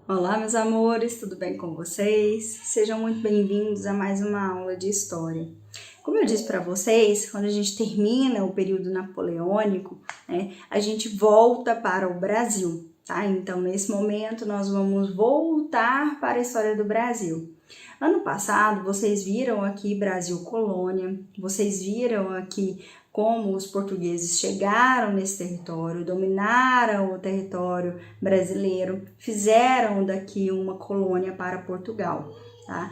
Olá, meus amores, tudo bem com vocês? Sejam muito bem-vindos a mais uma aula de história. Como eu disse para vocês, quando a gente termina o período napoleônico, a gente volta para o Brasil, tá? Então, nesse momento, nós vamos voltar para a história do Brasil. Ano passado, vocês viram aqui Brasil Colônia, vocês viram aqui como os portugueses chegaram nesse território, dominaram o território brasileiro, fizeram daqui uma colônia para Portugal, tá?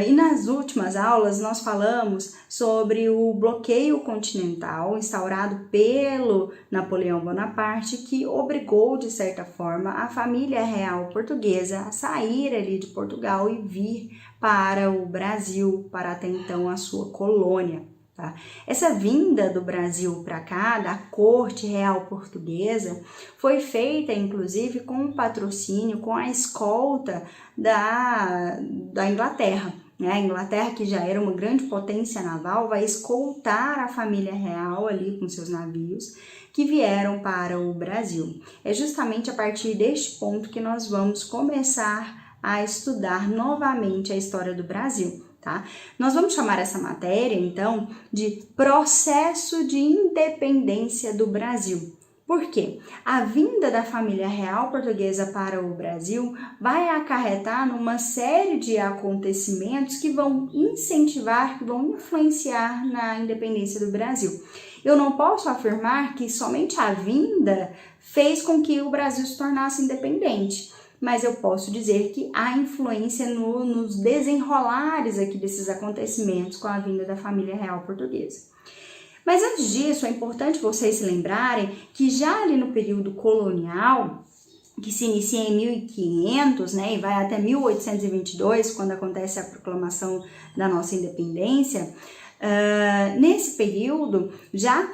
E nas últimas aulas nós falamos sobre o bloqueio continental instaurado pelo Napoleão Bonaparte, que obrigou, de certa forma, a família real portuguesa a sair ali de Portugal e vir para o Brasil, para até então a sua colônia. Tá? Essa vinda do Brasil para cá, da corte real portuguesa, foi feita inclusive com o patrocínio, com a escolta da Inglaterra. A Inglaterra, que já era uma grande potência naval, vai escoltar a família real ali com seus navios que vieram para o Brasil. É justamente a partir deste ponto que nós vamos começar a estudar novamente a história do Brasil. Tá? Nós vamos chamar essa matéria, então, de processo de independência do Brasil. Por quê? A vinda da família real portuguesa para o Brasil vai acarretar numa série de acontecimentos que vão incentivar, que vão influenciar na independência do Brasil. Eu não posso afirmar que somente a vinda fez com que o Brasil se tornasse independente, mas eu posso dizer que há influência nos desenrolares aqui desses acontecimentos com a vinda da família real portuguesa. Mas antes disso, é importante vocês se lembrarem que já ali no período colonial, que se inicia em 1500, e vai até 1822, quando acontece a proclamação da nossa independência, nesse período já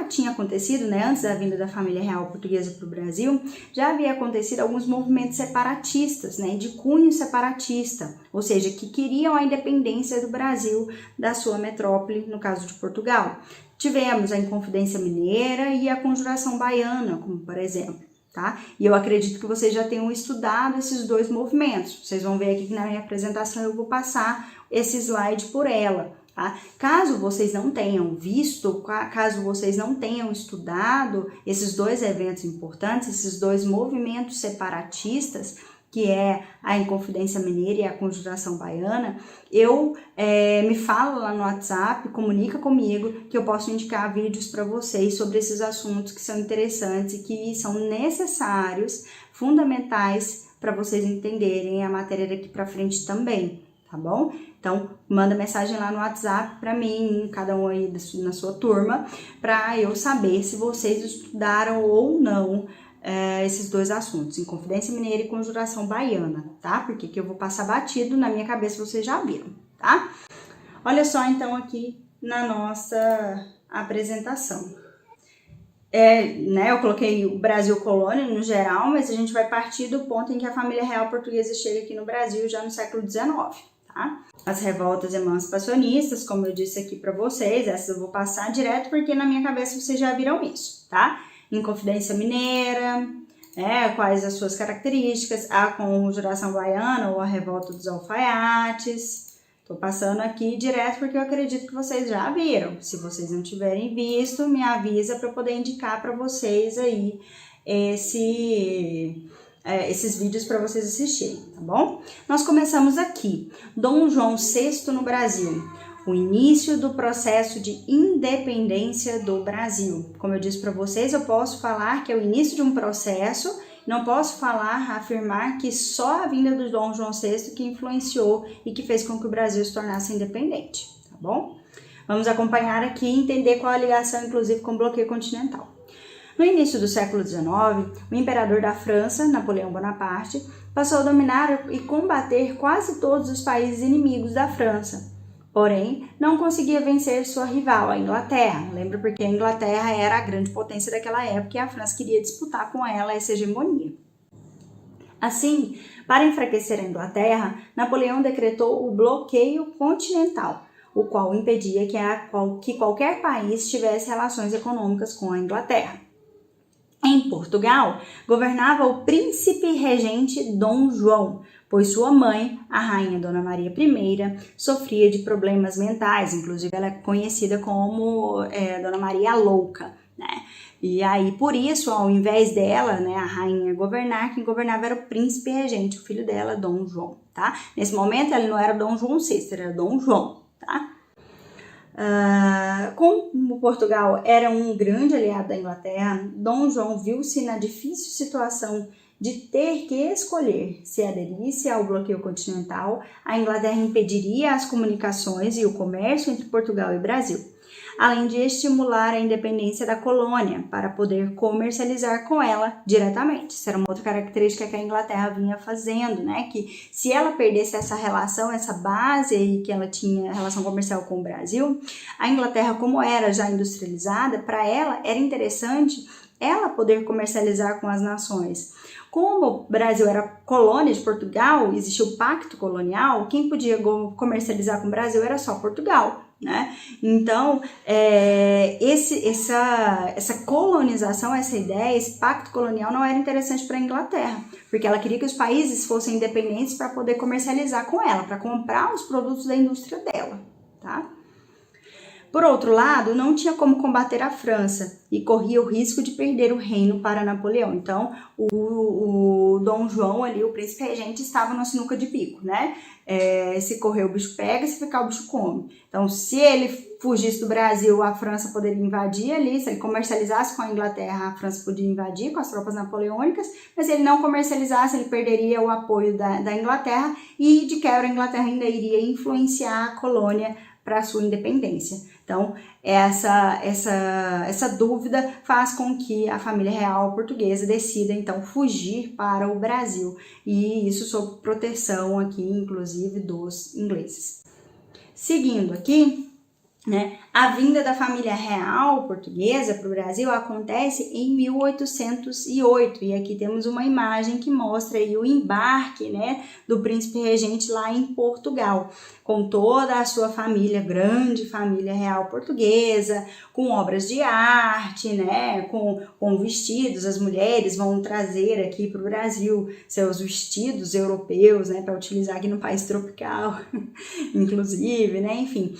tinha acontecido, antes da vinda da família real portuguesa para o Brasil, já havia acontecido alguns movimentos separatistas, de cunho separatista, ou seja, que queriam a independência do Brasil da sua metrópole, no caso de Portugal. Tivemos a Inconfidência Mineira e a Conjuração Baiana, como por exemplo. Tá? E eu acredito que vocês já tenham estudado esses dois movimentos. Vocês vão ver aqui que na minha apresentação eu vou passar esse slide por ela. Tá? Caso vocês não tenham visto, caso vocês não tenham estudado esses dois eventos importantes, esses dois movimentos separatistas, que é a Inconfidência Mineira e a Conjuração Baiana, me fala lá no WhatsApp, comunica comigo que eu posso indicar vídeos para vocês sobre esses assuntos que são interessantes e que são necessários, fundamentais para vocês entenderem a matéria daqui para frente também, tá bom? Então, manda mensagem lá no WhatsApp para mim, cada um aí na sua turma, para eu saber se vocês estudaram ou não esses dois assuntos, Inconfidência Mineira e Conjuração Baiana, tá? Porque que eu vou passar batido, na minha cabeça vocês já viram, tá? Olha só, então, aqui na nossa apresentação. Eu coloquei o Brasil colônia no geral, mas a gente vai partir do ponto em que a família real portuguesa chega aqui no Brasil já no século XIX, tá? As revoltas emancipacionistas, como eu disse aqui para vocês, essas eu vou passar direto porque na minha cabeça vocês já viram isso, tá? Inconfidência Mineira, quais as suas características, a Conjuração Baiana ou a Revolta dos Alfaiates. Tô passando aqui direto porque eu acredito que vocês já viram. Se vocês não tiverem visto, me avisa para eu poder indicar para vocês aí esses vídeos para vocês assistirem, tá bom? Nós começamos aqui, Dom João VI no Brasil, o início do processo de independência do Brasil. Como eu disse para vocês, eu posso falar que é o início de um processo, não posso afirmar que só a vinda do Dom João VI que influenciou e que fez com que o Brasil se tornasse independente, tá bom? Vamos acompanhar aqui e entender qual a ligação, inclusive, com o bloqueio continental. No início do século XIX, o imperador da França, Napoleão Bonaparte, passou a dominar e combater quase todos os países inimigos da França. Porém, não conseguia vencer sua rival, a Inglaterra. Lembra porque a Inglaterra era a grande potência daquela época e a França queria disputar com ela essa hegemonia. Assim, para enfraquecer a Inglaterra, Napoleão decretou o bloqueio continental, o qual impedia que qualquer país tivesse relações econômicas com a Inglaterra. Em Portugal, governava o príncipe regente Dom João, pois sua mãe, a rainha Dona Maria I, sofria de problemas mentais, inclusive ela é conhecida como Dona Maria Louca, né? E aí, por isso, ao invés dela, né, a rainha governar, quem governava era o príncipe regente, o filho dela, Dom João, tá? Nesse momento, ele não era Dom João VI, era Dom João, tá? Como Portugal era um grande aliado da Inglaterra, Dom João viu-se na difícil situação de ter que escolher se aderisse ao bloqueio continental. A Inglaterra impediria as comunicações e o comércio entre Portugal e Brasil, além de estimular a independência da colônia para poder comercializar com ela diretamente. Isso era uma outra característica que a Inglaterra vinha fazendo, né? Que se ela perdesse essa relação, essa base aí que ela tinha, relação comercial com o Brasil, a Inglaterra, como era já industrializada, para ela era interessante ela poder comercializar com as nações. Como o Brasil era colônia de Portugal, existia o pacto colonial, quem podia comercializar com o Brasil era só Portugal, né? Então, essa colonização, essa ideia, esse pacto colonial não era interessante para a Inglaterra, porque ela queria que os países fossem independentes para poder comercializar com ela, para comprar os produtos da indústria dela, tá? Por outro lado, não tinha como combater a França e corria o risco de perder o reino para Napoleão. Então, o Dom João ali, o príncipe regente, estava na sinuca de bico, né? Se correr o bicho pega, se ficar o bicho come. Então, se ele fugisse do Brasil, a França poderia invadir ali. Se ele comercializasse com a Inglaterra, a França podia invadir com as tropas napoleônicas. Mas se ele não comercializasse, ele perderia o apoio da Inglaterra e, de quebra, a Inglaterra ainda iria influenciar a colônia para a sua independência. Então, essa dúvida faz com que a família real portuguesa decida, então, fugir para o Brasil, e isso sob proteção aqui, inclusive, dos ingleses. Seguindo aqui, né, a vinda da família real portuguesa para o Brasil acontece em 1808, e aqui temos uma imagem que mostra aí o embarque, né, do príncipe regente lá em Portugal, com toda a sua família, grande família real portuguesa, com obras de arte, né, com vestidos. As mulheres vão trazer aqui para o Brasil seus vestidos europeus, né, para utilizar aqui no país tropical, inclusive, né, enfim.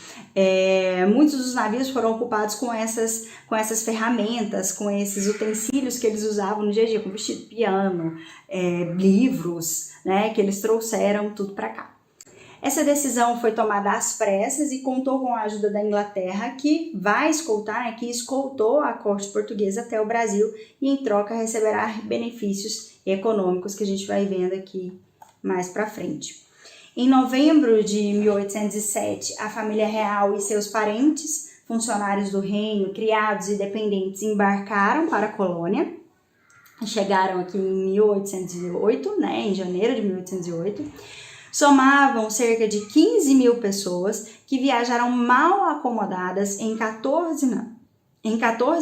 Muitos dos navios foram ocupados com essas ferramentas, com esses utensílios que eles usavam no dia a dia, com vestido, piano, livros, né, que eles trouxeram tudo para cá. Essa decisão foi tomada às pressas e contou com a ajuda da Inglaterra, que vai escoltar, né, que escoltou a corte portuguesa até o Brasil e em troca receberá benefícios econômicos que a gente vai vendo aqui mais para frente. Em novembro de 1807, a família real e seus parentes, funcionários do reino, criados e dependentes, embarcaram para a colônia. Chegaram aqui em 1808, né, em janeiro de 1808. Somavam cerca de 15 mil pessoas que viajaram mal acomodadas em 14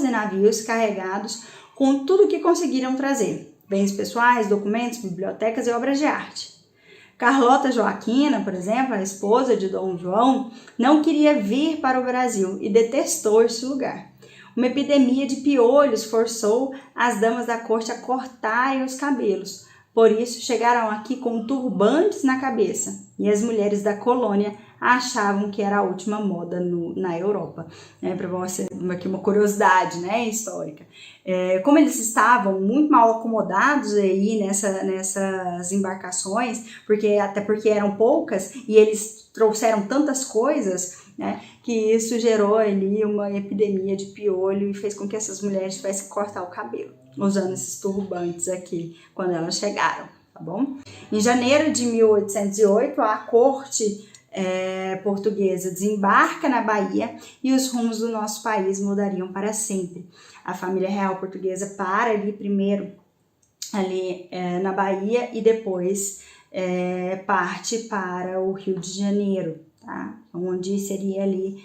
navios carregados com tudo que conseguiram trazer: bens pessoais, documentos, bibliotecas e obras de arte. Carlota Joaquina, por exemplo, a esposa de Dom João, não queria vir para o Brasil e detestou esse lugar. Uma epidemia de piolhos forçou as damas da corte a cortarem os cabelos. Por isso, chegaram aqui com turbantes na cabeça, e as mulheres da colônia achavam que era a última moda na Europa. Para você, aqui uma curiosidade, né, histórica. Como eles estavam muito mal acomodados aí nessas embarcações, até porque eram poucas, e eles trouxeram tantas coisas, né, que isso gerou ali uma epidemia de piolho e fez com que essas mulheres tivessem que cortar o cabelo, usando esses turbantes aqui, quando elas chegaram, tá bom? Em janeiro de 1808, a corte portuguesa desembarca na Bahia e os rumos do nosso país mudariam para sempre. A família real portuguesa para ali primeiro na Bahia e depois parte para o Rio de Janeiro, tá? Onde seria ali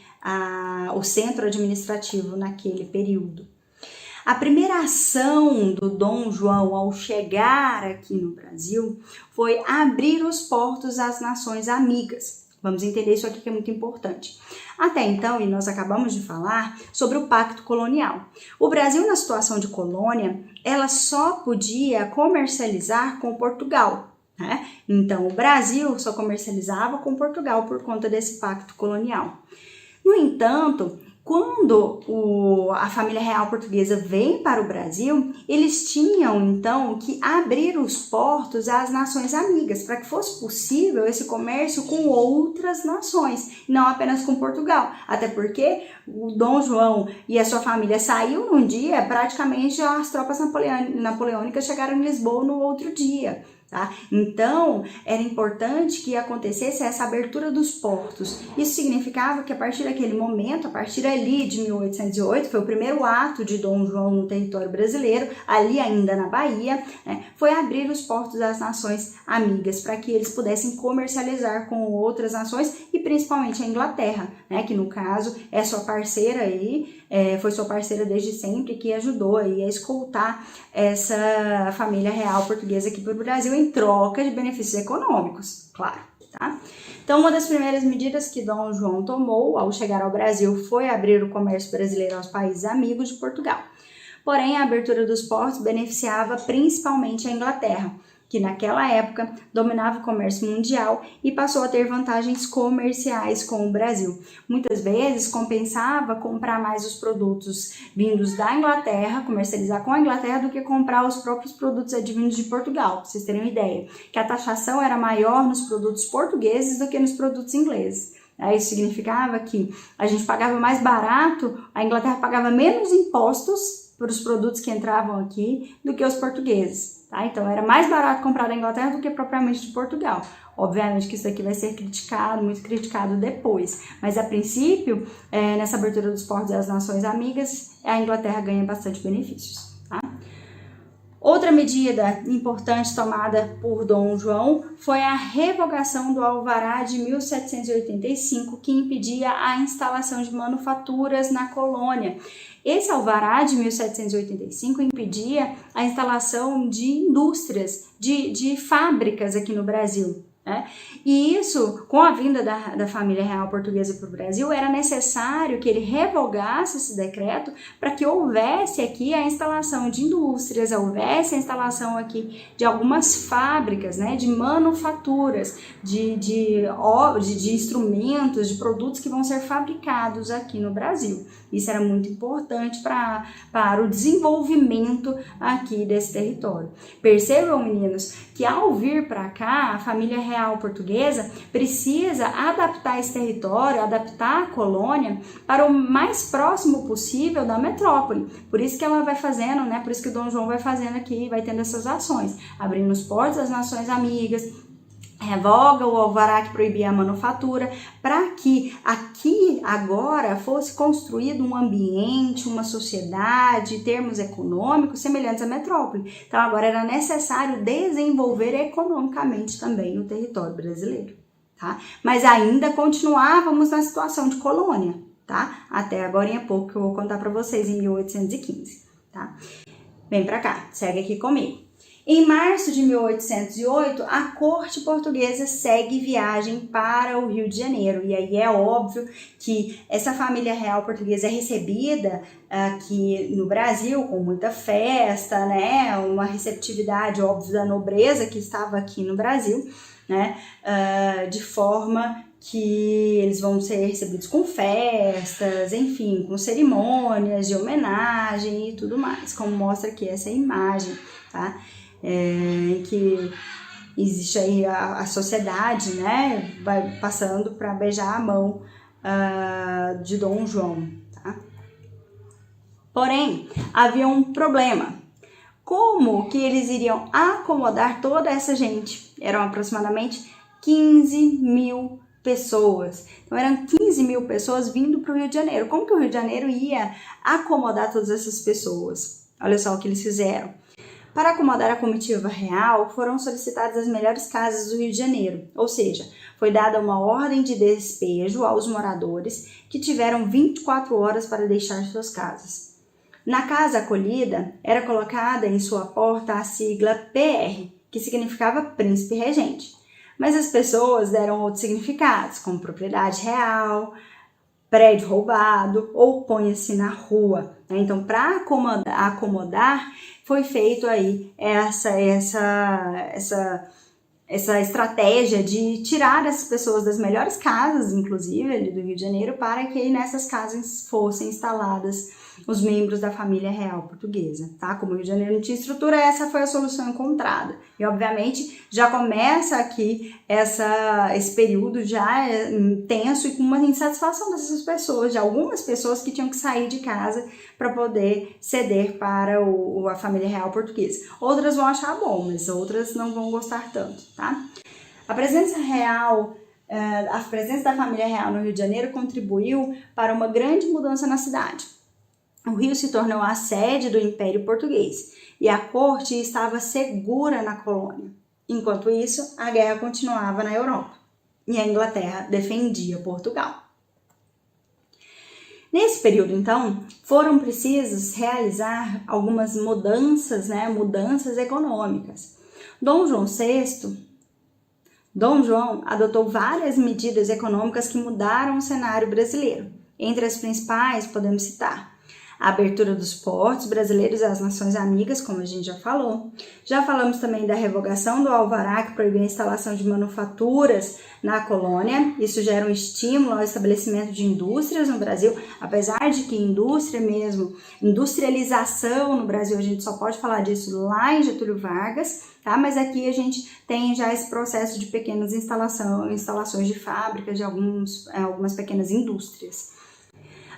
o centro administrativo naquele período. A primeira ação do Dom João ao chegar aqui no Brasil foi abrir os portos às nações amigas. Vamos entender isso aqui que é muito importante. Até então, e nós acabamos de falar sobre o Pacto Colonial. O Brasil, na situação de colônia, ela só podia comercializar com Portugal, né? Então, o Brasil só comercializava com Portugal por conta desse Pacto Colonial. No entanto, quando a família real portuguesa veio para o Brasil, eles tinham então que abrir os portos às nações amigas, para que fosse possível esse comércio com outras nações, não apenas com Portugal. Até porque o Dom João e a sua família saíram num dia, praticamente as tropas napoleônicas chegaram em Lisboa no outro dia. Tá? Então, era importante que acontecesse essa abertura dos portos. Isso significava que a partir daquele momento, a partir ali de 1808, foi o primeiro ato de Dom João no território brasileiro, ali ainda na Bahia, né, foi abrir os portos às nações amigas, para que eles pudessem comercializar com outras nações e principalmente a Inglaterra, né, que no caso é sua parceira aí, foi sua parceira desde sempre, que ajudou aí a escoltar essa família real portuguesa aqui para o Brasil em troca de benefícios econômicos, claro, tá? Então, uma das primeiras medidas que Dom João tomou ao chegar ao Brasil foi abrir o comércio brasileiro aos países amigos de Portugal. Porém, a abertura dos portos beneficiava principalmente a Inglaterra, que naquela época dominava o comércio mundial e passou a ter vantagens comerciais com o Brasil. Muitas vezes compensava comprar mais os produtos vindos da Inglaterra, comercializar com a Inglaterra, do que comprar os próprios produtos advindos de Portugal, para vocês terem uma ideia, que a taxação era maior nos produtos portugueses do que nos produtos ingleses. Isso significava que a gente pagava mais barato, a Inglaterra pagava menos impostos para os produtos que entravam aqui do que os portugueses. Tá? Então, era mais barato comprar da Inglaterra do que propriamente de Portugal. Obviamente que isso aqui vai ser criticado, muito criticado depois. Mas, a princípio, nessa abertura dos portos às nações amigas, a Inglaterra ganha bastante benefícios. Tá? Outra medida importante tomada por Dom João foi a revogação do Alvará de 1785, que impedia a instalação de manufaturas na colônia. Esse alvará de 1785 impedia a instalação de indústrias, de fábricas aqui no Brasil. Né? E isso, com a vinda da família real portuguesa para o Brasil, era necessário que ele revogasse esse decreto para que houvesse aqui a instalação de indústrias, houvesse a instalação aqui de algumas fábricas, né, de manufaturas, de instrumentos, de produtos que vão ser fabricados aqui no Brasil. Isso era muito importante para o desenvolvimento aqui desse território. Percebam, meninos, que ao vir para cá, a família real portuguesa precisa adaptar esse território, adaptar a colônia para o mais próximo possível da metrópole. Por isso que ela vai fazendo, né? Por isso que Dom João vai fazendo aqui, vai tendo essas ações, abrindo os portos das nações amigas, revoga o alvará que proibia a manufatura, para que aqui agora fosse construído um ambiente, uma sociedade, termos econômicos semelhantes à metrópole. Então agora era necessário desenvolver economicamente também o território brasileiro, tá? Mas ainda continuávamos na situação de colônia, tá? Até agora em pouco que eu vou contar para vocês, em 1815, tá? Vem para cá, segue aqui comigo. Em março de 1808, a corte portuguesa segue viagem para o Rio de Janeiro. E aí é óbvio que essa família real portuguesa é recebida aqui no Brasil com muita festa, né? Uma receptividade, óbvio, da nobreza que estava aqui no Brasil, né? De forma que eles vão ser recebidos com festas, enfim, com cerimônias de homenagem e tudo mais, como mostra aqui essa imagem, tá? Que existe aí a sociedade, né, vai passando para beijar a mão de Dom João, tá? Porém, havia um problema. Como que eles iriam acomodar toda essa gente? Eram aproximadamente 15 mil pessoas. Então, eram 15 mil pessoas vindo para o Rio de Janeiro. Como que o Rio de Janeiro ia acomodar todas essas pessoas? Olha só o que eles fizeram. Para acomodar a comitiva real, foram solicitadas as melhores casas do Rio de Janeiro, ou seja, foi dada uma ordem de despejo aos moradores que tiveram 24 horas para deixar suas casas. Na casa acolhida, era colocada em sua porta a sigla PR, que significava Príncipe Regente. Mas as pessoas deram outros significados, como propriedade real, prédio roubado ou ponha-se na rua. Então, para acomodar, foi feito aí essa estratégia de tirar as pessoas das melhores casas, inclusive ali do Rio de Janeiro, para que nessas casas fossem instaladas os membros da família real portuguesa, tá? Como o Rio de Janeiro não tinha estrutura, essa foi a solução encontrada. E, obviamente, já começa aqui esse período já intenso e com uma insatisfação dessas pessoas, de algumas pessoas que tinham que sair de casa para poder ceder para a família real portuguesa. Outras vão achar bom, mas outras não vão gostar tanto, tá? A presença da família real no Rio de Janeiro contribuiu para uma grande mudança na cidade. O Rio se tornou a sede do Império Português e a corte estava segura na colônia. Enquanto isso, a guerra continuava na Europa e a Inglaterra defendia Portugal. Nesse período, então, foram precisas realizar algumas mudanças econômicas. Dom João adotou várias medidas econômicas que mudaram o cenário brasileiro. Entre as principais, podemos citar a abertura dos portos brasileiros às nações amigas, como a gente já falou. Já falamos também da revogação do alvará, que proibiu a instalação de manufaturas na colônia. Isso gera um estímulo ao estabelecimento de indústrias no Brasil, apesar de que industrialização no Brasil, a gente só pode falar disso lá em Getúlio Vargas, tá? Mas aqui a gente tem já esse processo de pequenas instalações de fábricas, de algumas pequenas indústrias.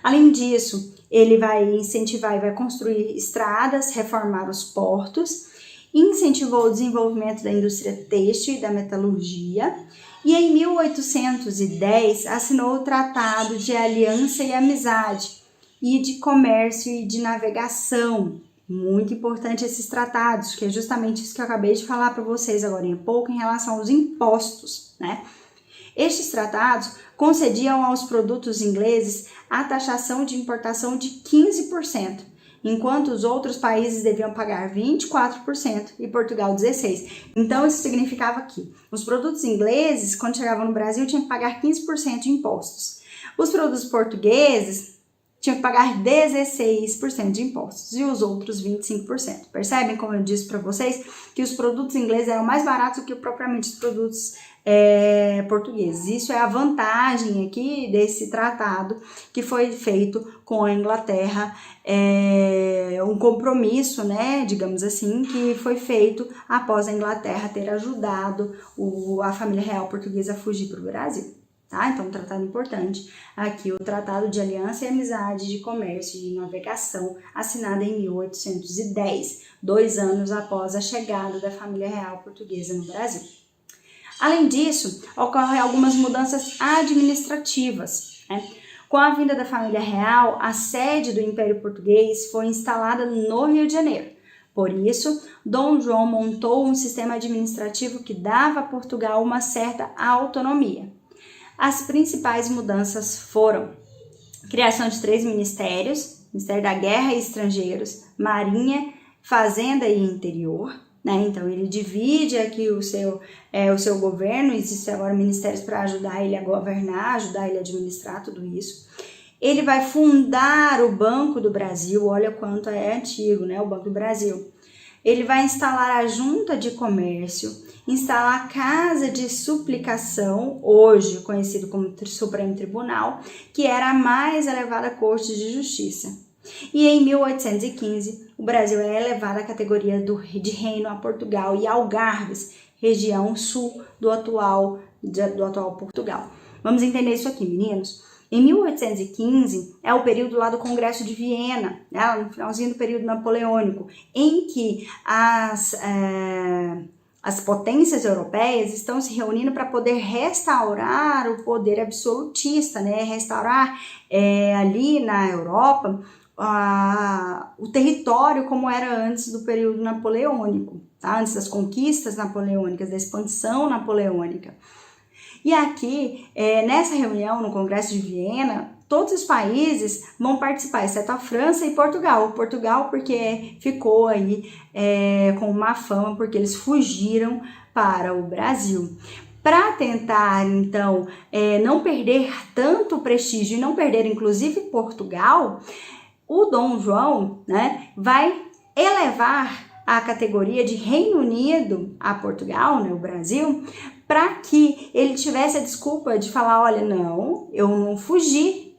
Além disso, ele vai incentivar e vai construir estradas, reformar os portos, incentivou o desenvolvimento da indústria têxtil e da metalurgia, e em 1810 assinou o Tratado de Aliança e Amizade e de Comércio e de Navegação. Muito importante esses tratados, que é justamente isso que eu acabei de falar para vocês agora há pouco em relação aos impostos, né? Estes tratados concediam aos produtos ingleses a taxação de importação de 15%, enquanto os outros países deviam pagar 24% e Portugal 16%. Então, isso significava que os produtos ingleses, quando chegavam no Brasil, tinham que pagar 15% de impostos. Os produtos portugueses tinham que pagar 16% de impostos e os outros 25%. Percebem, como eu disse para vocês, que os produtos ingleses eram mais baratos do que propriamente os produtos portugueses. Isso é a vantagem aqui desse tratado que foi feito com a Inglaterra, um compromisso, né, digamos assim, que foi feito após a Inglaterra ter ajudado a família real portuguesa a fugir para o Brasil. Tá? Então, um tratado importante aqui, o Tratado de Aliança e Amizade de Comércio e Navegação, assinado em 1810, 2 anos após a chegada da família real portuguesa no Brasil. Além disso, ocorrem algumas mudanças administrativas, né? Com a vinda da família real, a sede do Império Português foi instalada no Rio de Janeiro. Por isso, Dom João montou um sistema administrativo que dava a Portugal uma certa autonomia. As principais mudanças foram criação de 3 ministérios, Ministério da Guerra e Estrangeiros, Marinha, Fazenda e Interior, né? Então, ele divide aqui o seu governo, existem agora ministérios para ajudar ele a governar, ajudar ele a administrar tudo isso. Ele vai fundar o Banco do Brasil, olha quanto é antigo, né? O Banco do Brasil. Ele vai instalar a Junta de Comércio, instalar a Casa de Suplicação, hoje conhecido como Supremo Tribunal, que era a mais elevada Corte de Justiça. E em 1815, o Brasil é elevado à categoria de reino a Portugal e Algarves, região sul do atual Portugal. Vamos entender isso aqui, meninos? Em 1815, é o período lá do Congresso de Viena, né, no finalzinho do período napoleônico, em que as potências europeias estão se reunindo para poder restaurar o poder absolutista, né, restaurar ali na Europa o território como era antes do período napoleônico, tá? Antes das conquistas napoleônicas, da expansão napoleônica. E aqui, nessa reunião no Congresso de Viena, todos os países vão participar, exceto a França e Portugal. Portugal porque ficou aí com uma fama, porque eles fugiram para o Brasil. para tentar, então, não perder tanto prestígio e não perder, inclusive, Portugal, o Dom João, né, vai elevar a categoria de Reino Unido a Portugal, né, o Brasil, para que ele tivesse a desculpa de falar, olha, não, eu não fugi,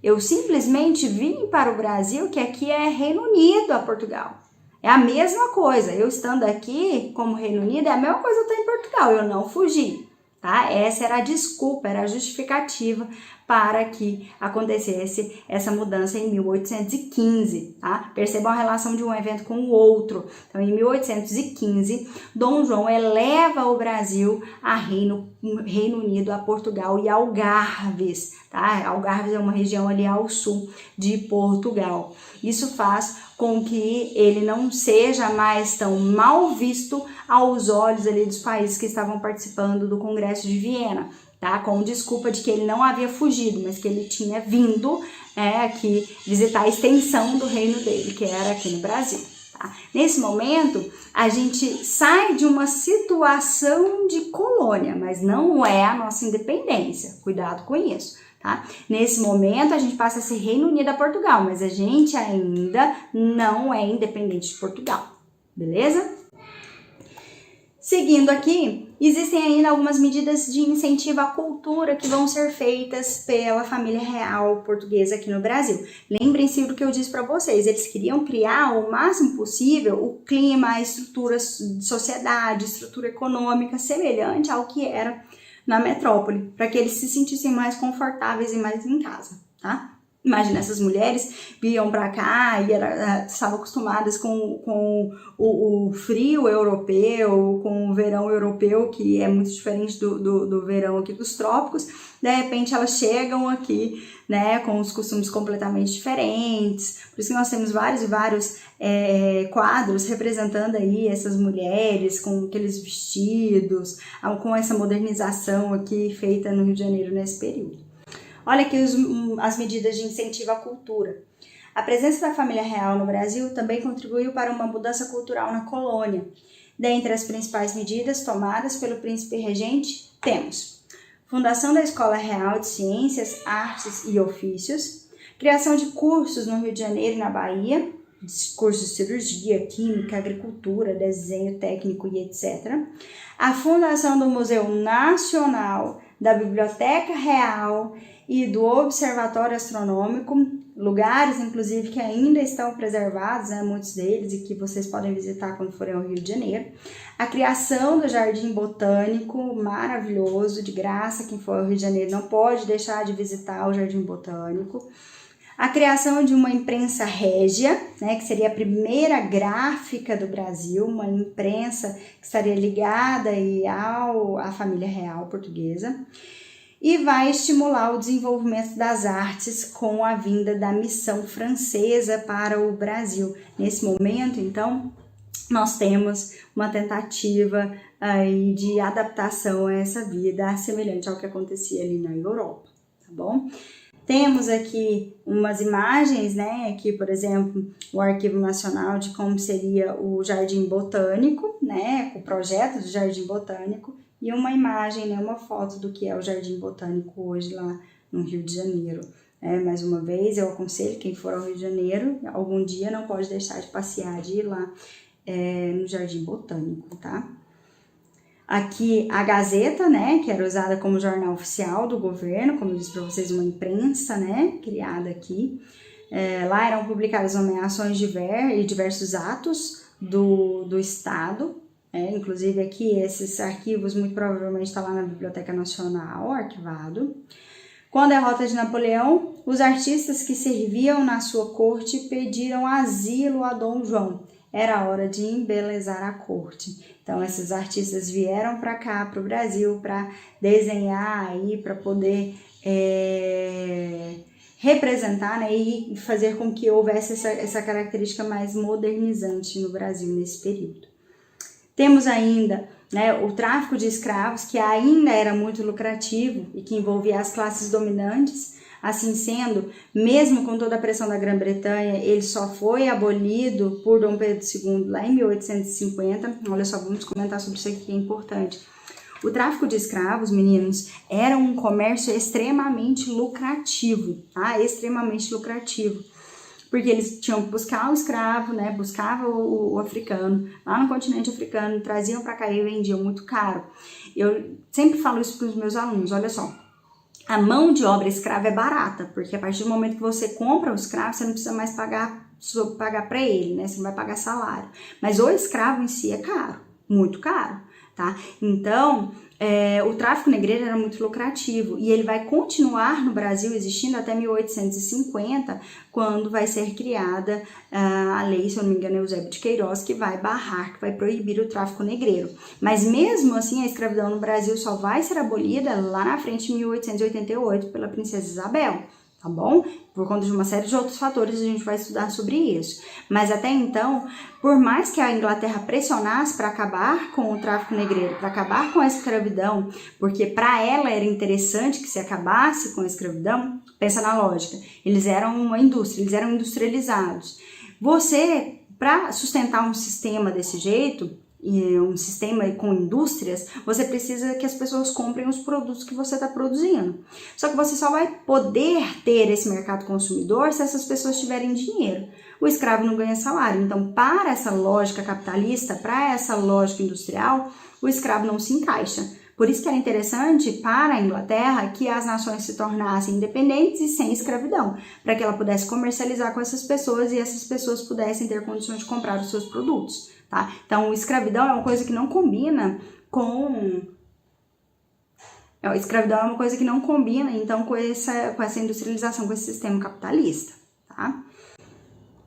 eu simplesmente vim para o Brasil, que aqui é Reino Unido a Portugal. É a mesma coisa, eu estando aqui como Reino Unido, é a mesma coisa eu estou em Portugal, eu não fugi, tá? Essa era a desculpa, era a justificativa para que acontecesse essa mudança em 1815, tá? Percebam a relação de um evento com o outro. Então, em 1815, Dom João eleva o Brasil a Reino Unido, a Portugal e Algarves, tá? Algarves é uma região ali ao sul de Portugal. Isso faz com que ele não seja mais tão mal visto aos olhos ali dos países que estavam participando do Congresso de Viena, tá? Com desculpa de que ele não havia fugido, mas que ele tinha vindo aqui visitar a extensão do reino dele, que era aqui no Brasil. Tá? Nesse momento, a gente sai de uma situação de colônia, mas não é a nossa independência. Cuidado com isso. Tá? Nesse momento, a gente passa a ser Reino Unido a Portugal, mas a gente ainda não é independente de Portugal, beleza? Seguindo aqui, existem ainda algumas medidas de incentivo à cultura que vão ser feitas pela família real portuguesa aqui no Brasil. Lembrem-se do que eu disse para vocês, eles queriam criar o máximo possível o clima, a estrutura de sociedade, estrutura econômica semelhante ao que era na metrópole, para que eles se sentissem mais confortáveis e mais em casa, tá? Imagina, essas mulheres vinham para cá e estavam acostumadas com o frio europeu, com o verão europeu, que é muito diferente do verão aqui dos trópicos. De repente elas chegam aqui, né, com os costumes completamente diferentes. Por isso que nós temos vários e vários quadros representando aí essas mulheres com aqueles vestidos, com essa modernização aqui feita no Rio de Janeiro nesse período. Olha aqui as medidas de incentivo à cultura. A presença da família real no Brasil também contribuiu para uma mudança cultural na colônia. Dentre as principais medidas tomadas pelo príncipe regente, temos fundação da Escola Real de Ciências, Artes e Ofícios, criação de cursos no Rio de Janeiro e na Bahia, cursos de cirurgia, química, agricultura, desenho técnico e etc. A fundação do Museu Nacional, da Biblioteca Real e do Observatório Astronômico, lugares inclusive que ainda estão preservados, né, muitos deles, e que vocês podem visitar quando forem ao Rio de Janeiro. A criação do Jardim Botânico, maravilhoso, de graça, quem for ao Rio de Janeiro não pode deixar de visitar o Jardim Botânico. A criação de uma imprensa régia, né, que seria a primeira gráfica do Brasil, uma imprensa que estaria ligada aí à família real portuguesa. E vai estimular o desenvolvimento das artes com a vinda da missão francesa para o Brasil. Nesse momento, então, nós temos uma tentativa aí de adaptação a essa vida semelhante ao que acontecia ali na Europa, tá bom? Temos aqui umas imagens, né, aqui, por exemplo, o Arquivo Nacional de como seria o Jardim Botânico, né, o projeto do Jardim Botânico, e uma imagem, né, uma foto do que é o Jardim Botânico hoje lá no Rio de Janeiro. Mais uma vez, eu aconselho quem for ao Rio de Janeiro, algum dia não pode deixar de passear, de ir lá no Jardim Botânico, tá? Aqui a Gazeta, né, que era usada como jornal oficial do governo, como eu disse para vocês, uma imprensa, né, criada aqui. Lá eram publicadas nomeações e diversos atos do Estado. Inclusive aqui esses arquivos muito provavelmente estão lá na Biblioteca Nacional, arquivado. Com a derrota de Napoleão, os artistas que serviam na sua corte pediram asilo a Dom João. Era hora de embelezar a corte. Então esses artistas vieram para cá, para o Brasil, para desenhar aí, para poder representar, né, e fazer com que houvesse essa característica mais modernizante no Brasil nesse período. Temos ainda, né, o tráfico de escravos, que ainda era muito lucrativo e que envolvia as classes dominantes. Assim sendo, mesmo com toda a pressão da Grã-Bretanha, ele só foi abolido por Dom Pedro II lá em 1850. Olha só, vamos comentar sobre isso aqui que é importante. O tráfico de escravos, meninos, era um comércio extremamente lucrativo, tá? Extremamente lucrativo. Porque eles tinham que buscar o escravo, né? Buscava o africano lá no continente africano, traziam para cá e vendiam muito caro. Eu sempre falo isso para os meus alunos, olha só. A mão de obra escrava é barata, porque a partir do momento que você compra o escravo, você não precisa mais pagar para ele, né? Você não vai pagar salário. Mas o escravo em si é caro, muito caro, tá? Então, o tráfico negreiro era muito lucrativo e ele vai continuar no Brasil existindo até 1850, quando vai ser criada a lei, se eu não me engano, Eusébio de Queiroz, que vai barrar, que vai proibir o tráfico negreiro. Mas mesmo assim, a escravidão no Brasil só vai ser abolida lá na frente, em 1888, pela princesa Isabel. Tá bom? Por conta de uma série de outros fatores, a gente vai estudar sobre isso. Mas até então, por mais que a Inglaterra pressionasse para acabar com o tráfico negreiro, para acabar com a escravidão, porque para ela era interessante que se acabasse com a escravidão, pensa na lógica, eles eram uma indústria, eles eram industrializados. Você, para sustentar um sistema desse jeito, e um sistema com indústrias, você precisa que as pessoas comprem os produtos que você está produzindo. Só que você só vai poder ter esse mercado consumidor se essas pessoas tiverem dinheiro. O escravo não ganha salário. Então, para essa lógica capitalista, para essa lógica industrial, o escravo não se encaixa. Por isso que era interessante para a Inglaterra que as nações se tornassem independentes e sem escravidão, para que ela pudesse comercializar com essas pessoas e essas pessoas pudessem ter condições de comprar os seus produtos. Tá? Então, escravidão é uma coisa que não combina com... escravidão é uma coisa que não combina, então, com essa industrialização, com esse sistema capitalista, tá?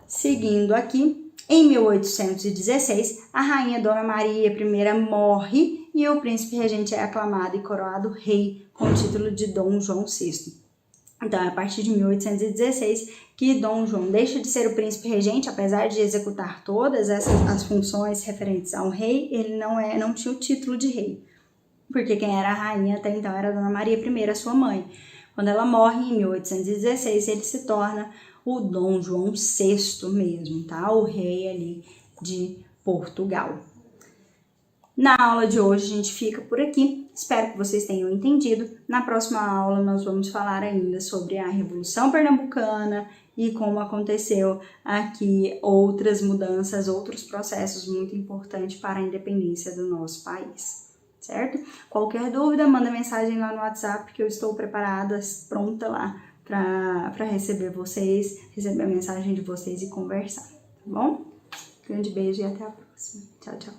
Seguindo aqui, em 1816, a rainha Dona Maria I morre e o príncipe regente é aclamado e coroado rei com o título de Dom João VI. Então, é a partir de 1816 que Dom João deixa de ser o príncipe regente, apesar de executar todas as funções referentes ao rei, ele não tinha o título de rei, porque quem era a rainha até então era Dona Maria I, a sua mãe. Quando ela morre, em 1816, ele se torna o Dom João VI mesmo, tá? O rei ali de Portugal. Na aula de hoje a gente fica por aqui, espero que vocês tenham entendido. Na próxima aula nós vamos falar ainda sobre a Revolução Pernambucana e como aconteceu aqui outras mudanças, outros processos muito importantes para a independência do nosso país, certo? Qualquer dúvida, manda mensagem lá no WhatsApp que eu estou preparada, pronta lá para receber vocês, receber a mensagem de vocês e conversar, tá bom? Grande beijo e até a próxima. Tchau, tchau.